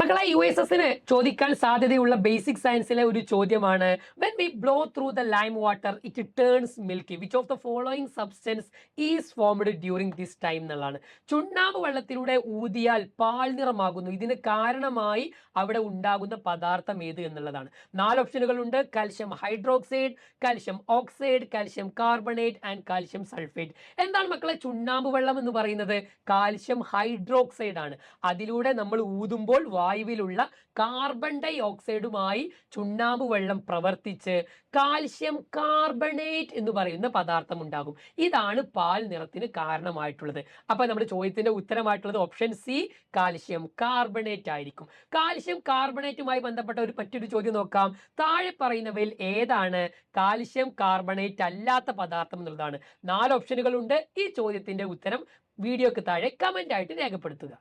മക്കളെ USSന് ചോദിക്കാൻ സാധ്യതയുള്ള ബേസിക് സയൻസിലെ ഒരു ചോദ്യമാണ് when we blow through the lime water it turns milky which of the following substance is formed during this time എന്നുള്ളതാണ്. ചുണ്ണാമ്പ് വെള്ളത്തിലൂടെ ഊതിയാൽ പാൽ നിറമാകുന്നു, ഇതിന് കാരണമായി അവിടെ ഉണ്ടാകുന്ന പദാർത്ഥം ഏത് എന്നുള്ളതാണ്. 4 ഓപ്ഷനുകൾ ഉണ്ട്: calcium hydroxide, calcium oxide, calcium carbonate and calcium sulphate. എന്താണ് മക്കളെ ചുണ്ണാമ്പ് വെള്ളം എന്ന് പറയുന്നത്? കാൽഷ്യം ഹൈഡ്രോക്സൈഡ് ആണ്. അതിലൂടെ നമ്മൾ ഊതുമ്പോൾ വായുവിലുള്ള കാർബൺ ഡൈ ഓക്സൈഡുമായി ചുണ്ണാമ്പ് വെള്ളം പ്രവർത്തിച്ച് കാൽഷ്യം കാർബണേറ്റ് എന്ന് പറയുന്ന പദാർത്ഥം ഉണ്ടാകും. ഇതാണ് പാൽ നിറത്തിന് കാരണമായിട്ടുള്ളത്. അപ്പൊ നമ്മുടെ ചോദ്യത്തിന്റെ ഉത്തരമായിട്ടുള്ളത് ഓപ്ഷൻ സി, കാൽഷ്യം കാർബണേറ്റ് ആയിരിക്കും. കാൽഷ്യം കാർബണേറ്റുമായി ബന്ധപ്പെട്ട മറ്റൊരു ചോദ്യം നോക്കാം. താഴെ പറയുന്നവയിൽ ഏതാണ് കാൽഷ്യം കാർബണേറ്റ് അല്ലാത്ത പദാർത്ഥം എന്നുള്ളതാണ്. 4 ഓപ്ഷനുകൾ ഉണ്ട്. ഈ ചോദ്യത്തിന്റെ ഉത്തരം വീഡിയോക്ക് താഴെ കമന്റ് ആയിട്ട് രേഖപ്പെടുത്തുക.